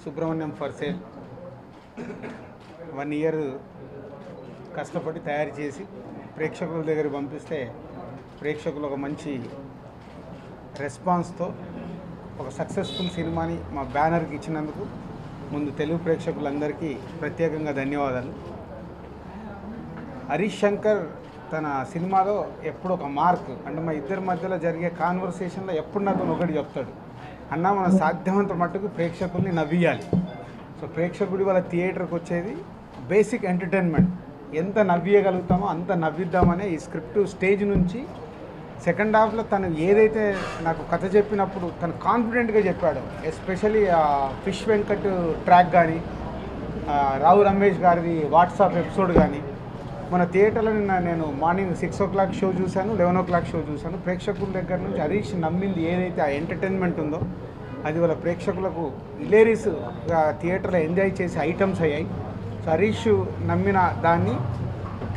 Subrahmanyam for sale 1 year కష్టపడి తయారు చేసి ప్రేక్షకుల దగ్గర పంపిస్తే ప్రేక్షకులు ఒక మంచి రెస్పాన్స్తో ఒక సక్సెస్ఫుల్ సినిమాని మా బ్యానర్కి ఇచ్చినందుకు ముందు తెలుగు ప్రేక్షకులందరికీ ప్రత్యేకంగా ధన్యవాదాలు. హరీష్ శంకర్ తన సినిమాలో ఎప్పుడు ఒక మార్క్ అంటే మా ఇద్దరి మధ్యలో జరిగే కాన్వర్సేషన్లో ఎప్పుడు నాతో ఒకటి చెప్తాడు, అన్న మనం సాధ్యమంత మట్టుకు ప్రేక్షకుల్ని నవ్వియాలి. సో ప్రేక్షకుడి వాళ్ళ థియేటర్కి వచ్చేది బేసిక్ ఎంటర్టైన్మెంట్, ఎంత నవ్వియగలుగుతామో అంత నవ్విద్దామనే ఈ స్క్రిప్ట్ స్టేజ్ నుంచి సెకండ్ హాఫ్లో తను ఏదైతే నాకు కథ చెప్పినప్పుడు తను కాన్ఫిడెంట్గా చెప్పాడు. ఎస్పెషలీ ఫిష్ వెంకట్ ట్రాక్ కానీ రావు రమేష్ గారిది వాట్సాప్ ఎపిసోడ్ కానీ మన థియేటర్లో నేను మార్నింగ్ 6 o'clock షో చూశాను, 11 o'clock షో చూశాను. ప్రేక్షకుల దగ్గర నుంచి హరీష్ నమ్మింది ఏదైతే ఆ ఎంటర్టైన్మెంట్ ఉందో అది వాళ్ళ ప్రేక్షకులకు హిలేరియస్గా థియేటర్లో ఎంజాయ్ చేసే ఐటమ్స్ అయ్యాయి. సో హరీష్ నమ్మిన దాన్ని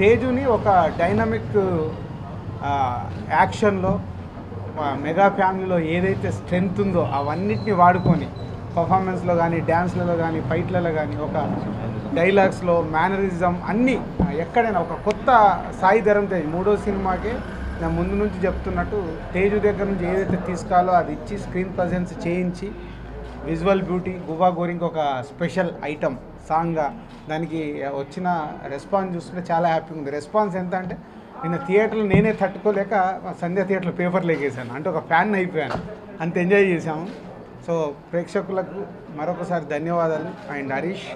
తేజుని ఒక డైనమిక్ యాక్షన్లో మెగా ఫ్యామిలీలో ఏదైతే స్ట్రెంగ్త్ ఉందో అవన్నిటిని వాడుకొని పర్ఫార్మెన్స్లో కానీ డ్యాన్స్లలో కానీ ఫైట్లలో కానీ ఒక డైలాగ్స్లో మేనరిజం అన్నీ ఎక్కడైనా ఒక కొత్త సాయి ధరమ్ తేజ్ 3వ సినిమాకే నేను ముందు నుంచి చెప్తున్నట్టు తేజు దగ్గర నుంచి ఏదైతే తీసుకోవాలో అది ఇచ్చి స్క్రీన్ ప్రజెన్స్ చేయించి విజువల్ బ్యూటీ గువా గోరింగ్ ఒక స్పెషల్ ఐటమ్ సాంగ్గా దానికి వచ్చిన రెస్పాన్స్ చూస్తుంటే చాలా హ్యాపీగా ఉంది. రెస్పాన్స్ ఎంత అంటే నిన్న థియేటర్లో నేనే తట్టుకోలేక సంధ్య థియేటర్లో పేపర్లు ఎగేసాను, అంటే ఒక ఫ్యాన్ అయిపోయాను, అంత ఎంజాయ్ చేశాము. సో ప్రేక్షకులకు మరొకసారి ధన్యవాదాలు. అండ్ హరీష్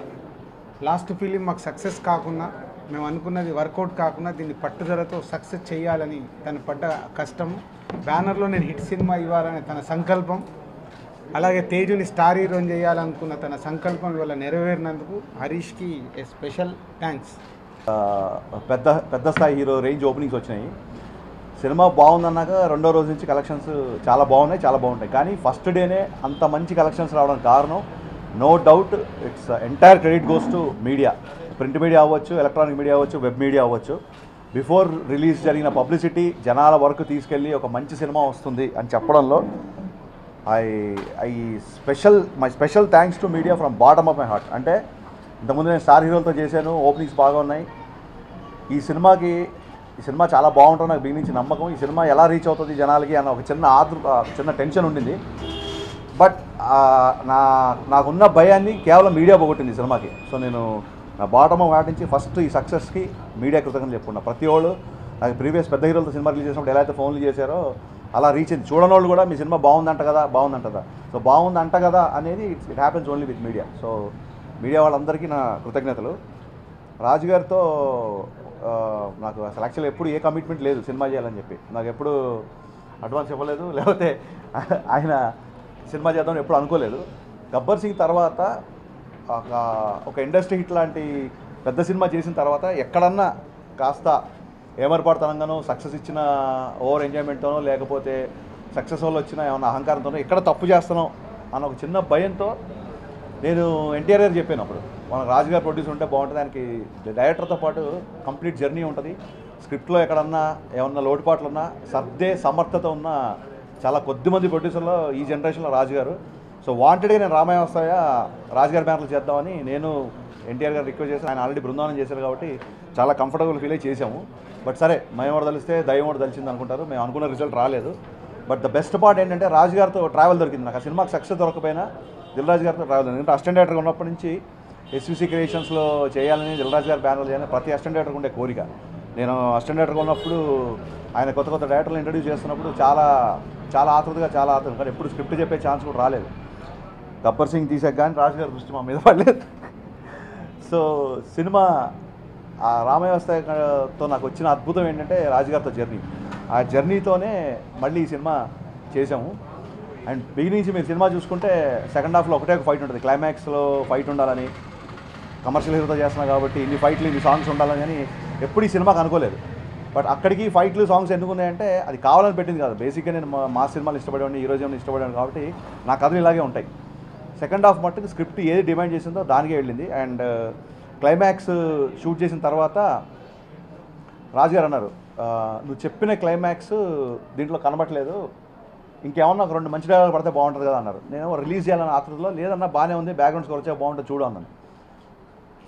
లాస్ట్ ఫిలిం మాకు సక్సెస్ కాకుండా మేము అనుకున్నది వర్కౌట్ కాకుండా దీన్ని పట్టుదలతో సక్సెస్ చేయాలని తను పడ్డ కష్టము, బ్యానర్లో నేను హిట్ సినిమా ఇవ్వాలనే తన సంకల్పం, అలాగే తేజుని స్టార్ హీరోని చేయాలనుకున్న తన సంకల్పం ఇవాళ నెరవేరినందుకు హరీష్కి ఏ స్పెషల్ థ్యాంక్స్. పెద్ద స్థాయి హీరో రేంజ్ ఓపెనింగ్స్ వచ్చినాయి. సినిమా బాగుందన్నాక రెండో రోజు నుంచి కలెక్షన్స్ చాలా బాగుంటాయి. కానీ ఫస్ట్ డేనే అంత మంచి కలెక్షన్స్ రావడానికి కారణం no doubt it's entire credit goes to media. Print media అవ్వచ్చు, ఎలక్ట్రానిక్ మీడియా అవ్వచ్చు, వెబ్ మీడియా అవ్వచ్చు. బిఫోర్ రిలీజ్ జరిగిన పబ్లిసిటీ జనాల వరకు తీసుకెళ్ళి ఒక మంచి సినిమా వస్తుంది అని చెప్పడంలో my special thanks to media from bottom of my heart. అంటే ఇంతకుముందు నేను స్టార్ హీరోలతో చేశాను, ఓపెనింగ్స్ బాగా ఉన్నాయి. ఈ సినిమా చాలా బాగుంటుంది, నాకు బిగినించి నమ్మకం. ఈ సినిమా ఎలా రీచ్ అవుతుంది జనాలకి అన్న ఒక చిన్న టెన్షన్ ఉండింది. బట్ నాకున్న భయాన్ని కేవలం మీడియా పోగొట్టింది ఈ సినిమాకి. సో నేను నా బాటమ్ ఆఫ్ హార్ట్ నుంచి ఫస్ట్ ఈ సక్సెస్కి మీడియా కృతజ్ఞతలు చెప్పుకున్నా. ప్రతి వాళ్ళు నాకు ప్రీవియస్ పెద్ద హీరోలతో సినిమా రిలీజ్ చేసినప్పుడు ఎలా అయితే ఫోన్లు చేశారో అలా రీచ్ అయింది. చూడని వాళ్ళు కూడా మీ సినిమా బాగుందంట కదా. సో బాగుందంట కదా అనేది it happens only with media. So media వాళ్ళందరికీ నా కృతజ్ఞతలు. రాజు గారితో నాకు అసలు యాక్చువల్గా ఎప్పుడు ఏ కమిట్మెంట్ లేదు సినిమా చేయాలని చెప్పి. నాకు ఎప్పుడు అడ్వాన్స్ ఇవ్వలేదు, లేకపోతే ఆయన సినిమా చేద్దామని ఎప్పుడు అనుకోలేదు. గబ్బర్ సింగ్ తర్వాత ఒక ఇండస్ట్రీ హిట్ లాంటి పెద్ద సినిమా చేసిన తర్వాత ఎక్కడన్నా కాస్త ఏమరపాటుతనంగానో సక్సెస్ ఇచ్చిన ఓవర్ ఎంజాయ్మెంట్తోనో లేకపోతే సక్సెస్ వల్ల వచ్చిన ఏమన్నా అహంకారంతోనో ఎక్కడ తప్పు చేస్తానో అన్న ఒక చిన్న భయంతో నేను ఎన్టీఆర్ గారు చెప్పాను. అప్పుడు మనకు రాజు గారు ప్రొడ్యూస్ ఉంటే బాగుంటుంది, దానికి డైరెక్టర్తో పాటు కంప్లీట్ జర్నీ ఉంటుంది. స్క్రిప్ట్లో ఎక్కడన్నా ఏమన్నా లోటుపాట్లు ఉన్నా సర్దే సమర్థత ఉన్న చాలా కొద్దిమంది ప్రొడ్యూసర్లో ఈ జనరేషన్లో రాజు గారు. సో వాంటెడ్గా నేను రామాయ వస్తాయా రాజుగారి బ్యానర్లు చేద్దామని నేను ఎన్టీఆర్ గారు రిక్వెస్ట్ చేసి ఆయన ఆల్రెడీ బృందావనం చేశారు కాబట్టి చాలా కంఫర్టబుల్ ఫీల్ అయి చేసాము. బట్ సరే మయమోడు తెలిస్తే దైవమోడు తెలిసింది అనుకుంటారు, మేము అనుకున్న రిజల్ట్ రాలేదు. బట్ ద బెస్ట్ పార్ట్ ఏంటంటే రాజు గారితో ట్రావెల్ దొరికింది నాకు. ఆ సినిమాకి సక్సెస్ దొరకపోయినా దిల్రాజు గారితో ట్రావెల్ దొరికింది. అంటే అసిస్టెంట్ డైరెక్టర్గా ఉన్నప్పటి నుంచి ఎస్విసి క్రియేషన్స్లో చేయాలని దిల్రాజు గారి బ్యానర్లు చేయాలని ప్రతి అసిస్టెంట్ డైరెక్టర్గా ఉండే కోరిక. నేను అసిస్టెంట్ డైరెక్టర్గా ఉన్నప్పుడు ఆయన కొత్త డైరెక్టర్లు ఇంట్రడ్యూస్ చేస్తున్నప్పుడు చాలా ఆతృతగా కానీ ఎప్పుడు స్క్రిప్ట్ చెప్పే ఛాన్స్ కూడా రాలేదు. గబ్బర్ సింగ్ తీసాక కానీ రాజు గారి దృష్టి మా మీద పడలేదు. సో సినిమా ఆ రామవ్యవస్థతో నాకు వచ్చిన అద్భుతం ఏంటంటే రాజుగారితో జర్నీ. ఆ జర్నీతోనే మళ్ళీ ఈ సినిమా చేసాము. అండ్ బిగినింగ్ నుంచి మీరు సినిమా చూసుకుంటే సెకండ్ హాఫ్లో ఒకటే ఒక ఫైట్ ఉంటుంది. క్లైమాక్స్లో ఫైట్ ఉండాలని, కమర్షియల్ హీరోతో చేస్తున్నా కాబట్టి ఇన్ని ఫైట్లు ఇన్ని సాంగ్స్ ఉండాలని కానీ ఎప్పుడు ఈ సినిమాకి అనుకోలేదు. బట్ అక్కడికి ఫైట్లు సాంగ్స్ ఎందుకున్నాయంటే అది కావాలని పెట్టింది కాదు. బేసిక్గా నేను మా సినిమాలు ఇష్టపడేవాడిని, ఈ రోజు ఇష్టపడేవాడిని కాబట్టి నా కథలు ఇలాగే ఉంటాయి. సెకండ్ హాఫ్ మట్టుకు స్క్రిప్ట్ ఏది డిమాండ్ చేసిందో దానికే వెళ్ళింది. అండ్ క్లైమాక్స్ షూట్ చేసిన తర్వాత రాజుగారు అన్నారు, నువ్వు చెప్పిన క్లైమాక్స్ దీంట్లో కనబట్టలేదు, ఇంకేమన్నా ఒక 2 మంచి డైలాగ్ పడితే బాగుంటుంది కదా అన్నారు. నేను రిలీజ్ చేయాలని ఆతృతలో లేదన్నా బాగానే ఉంది, బ్యాక్గ్రౌండ్ స్కోర్ వచ్చే బాగుంటుంది చూడు అన్నాను.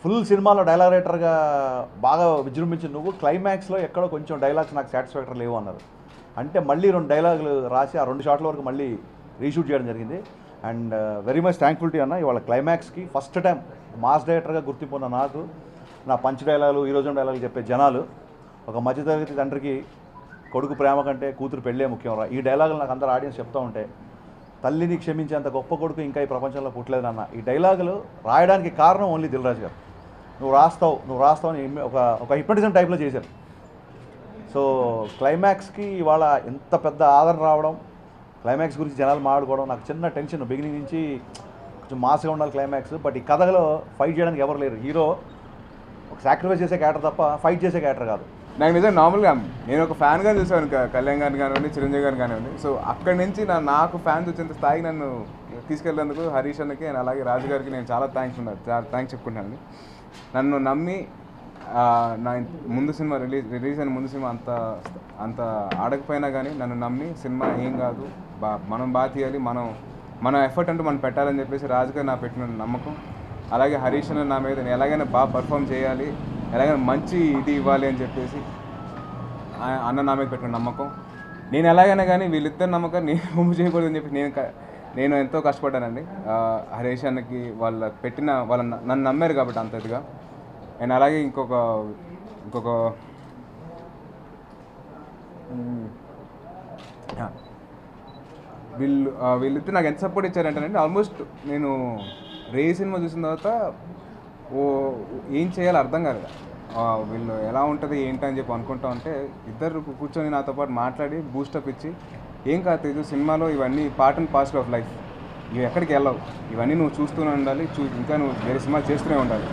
ఫుల్ సినిమాలో డైలాగ్ రైటర్గా బాగా విజృంభించి నువ్వు క్లైమాక్స్లో ఎక్కడో కొంచెం డైలాగ్స్ నాకు సాటిస్ఫాక్టరీ లేవు అన్నారు. అంటే మళ్ళీ 2 డైలాగులు రాసి ఆ 2 షాట్ల వరకు మళ్ళీ రీషూట్ చేయడం జరిగింది. అండ్ వెరీ మచ్ థ్యాంక్ఫుల్టీ అన్న. ఇవాళ క్లైమాక్స్కి ఫస్ట్ టైం మాస్ డైరెక్టర్గా గుర్తింపు ఉన్న నాకు, నా పంచ్ డైలాగులు ఈరోజు డైలాగులు చెప్పే జనాలు, ఒక మధ్యతరగతి తండ్రికి కొడుకు ప్రేమ కంటే కూతురు పెళ్ళే ముఖ్యం రా, ఈ డైలాగులు నాకు అందరు ఆడియన్స్ చెప్తూ ఉంటే తల్లిని క్షమించేంత గొప్ప కొడుకు ఇంకా ఈ ప్రపంచంలో పుట్టలేదు నాన్న. ఈ డైలాగులు రాయడానికి కారణం ఓన్లీ దిల్ రాజు గారు. నువ్వు రాస్తావు అని ఒక హిప్నటిజం టైప్లో చేశారు. సో క్లైమాక్స్కి ఇవాళ ఎంత పెద్ద ఆదరణ రావడం, క్లైమాక్స్ గురించి జనాలు మాట్లాడుకోవడం, నాకు చిన్న టెన్షన్ బిగినింగ్ నుంచి కొంచెం మాస్గా ఉండాలి క్లైమాక్స్. బట్ ఈ కథలో ఫైట్ చేయడానికి ఎవరు లేరు. హీరో ఒక సాక్రిఫైస్ చేసే క్యారెక్టర్ తప్ప ఫైట్ చేసే క్యారెక్టర్ కాదు. నాకు నిజంగా నార్మల్గా నేను ఒక ఫ్యాన్గా చూసాను కళ్యాణ్ గారిని కానివ్వండి, చిరంజీవి గారిని కానివ్వండి. సో అక్కడి నుంచి నాకు ఫ్యాన్స్ వచ్చేంత స్థాయికి నన్ను తీసుకెళ్ళేందుకు హరీష్ అన్నకి అండ్ అలాగే రాజు గారికి నేను చాలా థ్యాంక్స్ చెప్పుకుంటాను. నన్ను నమ్మి నా ముందు సినిమా రిలీజ్ అయిన ముందు సినిమా అంత ఆడకపోయినా కానీ నన్ను నమ్మి సినిమా ఏం కాదు మనం బాగా తీయాలి, మన ఎఫర్ట్ అంటూ మనం పెట్టాలని చెప్పేసి రాజు గారు నా పెట్టిన నమ్మకం. అలాగే హరీష్ అన్న నా మీద నేను ఎలాగైనా బాగా పర్ఫామ్ చేయాలి, ఎలాగైనా మంచి ఇది ఇవ్వాలి అని చెప్పేసి అన్న నా మీద పెట్టిన నమ్మకం. నేను ఎలాగైనా కానీ వీళ్ళిద్దరు నమ్మకం నేను మూవ్ చేయకూడదని చెప్పి నేను ఎంతో కష్టపడ్డానండి. హరీష్ అన్నకి వాళ్ళ నన్ను నమ్మారు కాబట్టి అంత ఇదిగా. అండ్ అలాగే ఇంకొక వీళ్ళిద్దరు నాకు ఎంత సపోర్ట్ ఇచ్చారంటేనండి, ఆల్మోస్ట్ నేను రే సినిమా చూసిన తర్వాత ఏం చేయాలో అర్థం కాలేదు. వీళ్ళు ఎలా ఉంటుంది ఏంటని చెప్పి అనుకుంటా ఉంటే ఇద్దరు కూర్చొని నాతో పాటు మాట్లాడి బూస్టప్ ఇచ్చి, ఏం కాదు ఇది సినిమాలో ఇవన్నీ part and parcel of life, ఇవి ఎక్కడికి వెళ్ళవు, ఇవన్నీ నువ్వు చూస్తూనే ఉండాలి, ఇంకా నువ్వు వేరే సినిమా చేస్తూనే ఉండాలి.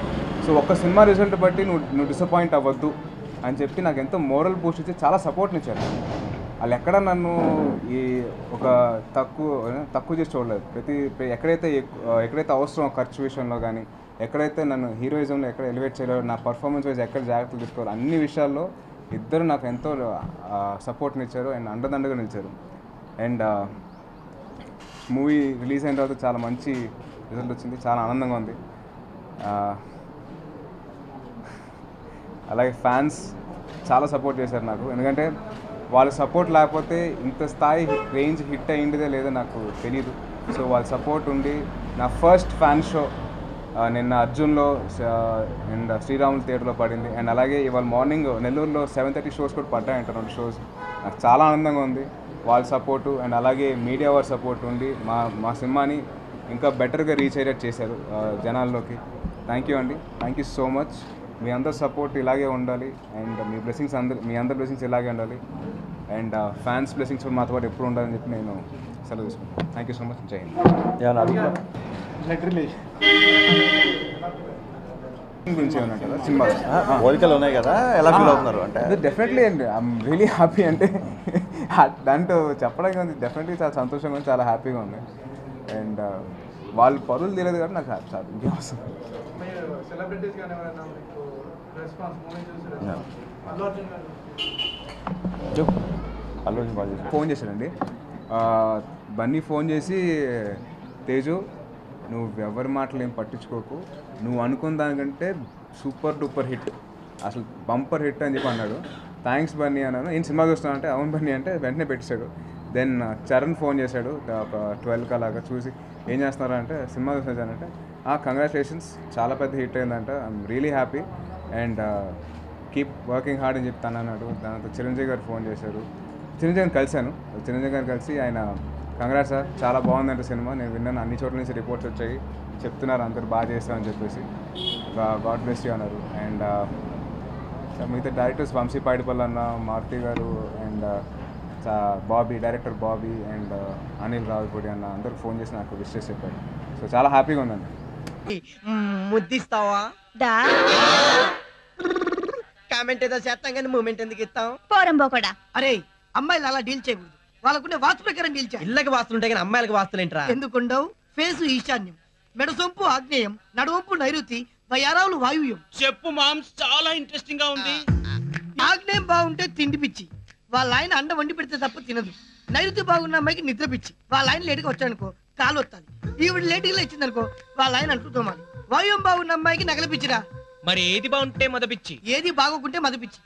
సో ఒక్క సినిమా రిజల్ట్ బట్టి నువ్వు డిసప్పాయింట్ అవ్వద్దు అని చెప్పి నాకు ఎంతో మోరల్ బూస్ట్ ఇచ్చి చాలా సపోర్ట్ని ఇచ్చారు. వాళ్ళు ఎక్కడ నన్ను ఈ ఒక తక్కువ చేసి చూడలేదు. ఎక్కడైతే అవసరం ఖర్చు విషయంలో కానీ, ఎక్కడైతే నన్ను హీరోయిజంలో ఎక్కడ ఎలివేట్ చేయలేదు, నా పర్ఫార్మెన్స్ వైజ్ ఎక్కడ జాగ్రత్తలు తీసుకోవాలి, అన్ని విషయాల్లో ఇద్దరు నాకు ఎంతో సపోర్ట్ని ఇచ్చారు అండ్ అండదండగా నిలిచారు. అండ్ మూవీ రిలీజ్ అయిన తర్వాత చాలా మంచి రిజల్ట్ వచ్చింది, చాలా ఆనందంగా ఉంది. అలాగే ఫ్యాన్స్ చాలా సపోర్ట్ చేశారు నాకు, ఎందుకంటే వాళ్ళ సపోర్ట్ లేకపోతే ఇంత స్థాయి రేంజ్ హిట్ అయ్యిందే లేదో నాకు తెలీదు. సో వాళ్ళ సపోర్ట్ ఉండి నా ఫస్ట్ ఫ్యాన్ షో నిన్న అర్జున్లో అండ్ శ్రీరాములు థియేటర్లో పడింది. అండ్ అలాగే ఇవాళ మార్నింగ్ నెల్లూరులో 7:30 షోస్ కూడా పడ్డాయంట, 2 షోస్. నాకు చాలా ఆనందంగా ఉంది వాళ్ళ సపోర్టు. అండ్ అలాగే మీడియా వారి సపోర్ట్ ఉండి మా సినిమాని ఇంకా బెటర్గా రీచ్ అయ్యేట్ చేశారు జనాల్లోకి. థ్యాంక్ యూ అండి, థ్యాంక్ యూ సో మచ్. మీ అందరి సపోర్ట్ ఇలాగే ఉండాలి అండ్ మీ అందరి బ్లెస్సింగ్స్ ఇలాగే ఉండాలి అండ్ ఫ్యాన్స్ బ్లెస్సింగ్స్ కూడా మాతో పాటు ఎప్పుడు ఉండాలని చెప్పి నేను సెలవు తీసుకుంటాను. Thank you so much. జై హింద్. గురించి ఏమన్నా కదా సినిమా కోరికలు ఉన్నాయి కదా, ఎలా ఫీల్ అవుతున్నారు అంటే? డెఫినెట్లీ అండి, ఐఎమ్ రియలీ హ్యాపీ. అంటే దాంట్లో చెప్పడానికి ఉంది, డెఫినెట్లీ చాలా సంతోషంగా ఉంది, చాలా హ్యాపీగా ఉంది. అండ్ వాళ్ళు పరువులు తెలియదు కాబట్టి నాకు హ్యాపీ. ఇంకేం వస్తుంది. ఫోన్ చేశాడండి బన్నీ, ఫోన్ చేసి తేజు నువ్వు ఎవరి మాటలు ఏం పట్టించుకోకు, నువ్వు అనుకున్న దానికంటే సూపర్ డూపర్ హిట్, అసలు బంపర్ హిట్ అని చెప్పి అన్నాడు. థ్యాంక్స్ బన్నీ అన్నాను. నేను సినిమా చూస్తాను అంటే అవును బన్నీ అంటే వెంటనే పెట్టేశాడు. దెన్ చరణ్ ఫోన్ చేశాడు ఒక 12 అలాగా, చూసి ఏం చేస్తున్నారు అంటే సినిమా చూసానంటే కంగ్రాచులేషన్స్, చాలా పెద్ద హిట్ అయిందంట, I'm really happy and keep working hard అని చెప్తాను అన్నాడు. దాంతో చిరంజీవి గారు ఫోన్ చేశారు, చిరంజీవి గారిని కలిశాను. చిరంజీవి గారిని కలిసి ఆయన కంగ్రాట్స్ సార్, చాలా బాగుందంటే సినిమా, నేను విన్నాను, అన్ని చోట్ల నుంచి రిపోర్ట్స్ వచ్చాయి, చెప్తున్నారు అందరు బాగా చేస్తామని చెప్పేసి, గాడ్ బ్లెస్ యూ అన్నారు. అండ్ మిగతా డైరెక్టర్స్ వంశీ పాడిపల్లి అన్న, మారుతి గారు and director Bobby and Anil Ravipudi అన్న అందరికి ఫోన్ చేసి నాకు విష్ చేసి చెప్పారు. సో చాలా హ్యాపీగా ఉందండి. ముద్దిస్తావా కామెంట్ ఏదో చేస్తాం కానీ మూమెంట్ ఎందుకు ఇస్తాం? అరే అమ్మాయిలు అలా డీల్ చేయకూడదు, వాళ్ళకుండే వాస్తు ప్రకారం డీల్ చేయాలి. ఇళ్ళకి వాస్తులు ఉంటాయి కానీ అమ్మాయిలకు వాస్తులేంట్రా? ఎందుకుండవు? ఫేసు ఈశాన్యం, మెడసొంపు ఆగ్నేయం, నడువంపు నైరుతి, వయారావులు వాయువ్యం. చెప్పు మామ్స్, చాలా ఇంట్రెస్టింగ్ గా ఉంది. ఆగ్నేయం బాగుంటే తిండి పిచ్చి, వాళ్ళ ఆయన అండ వండి పెడితే తప్ప తినదు. నైరుతి బాగున్న అమ్మాయికి నిద్ర పిచ్చి, వాళ్ళ ఆయన లేటుగా వచ్చాడనుకో కాలు వస్తాను. ఈవిడ లేటుగా ఇచ్చిందనుకో వాళ్ళ ఆయన అంటూ తోమాలి. వాయుం బాగున్న అమ్మాయికి నగల పిచ్చిరా. మరి ఏది బాగుంటే మదపిచ్చి, ఏది బాగోకుంటే మద పిచ్చి.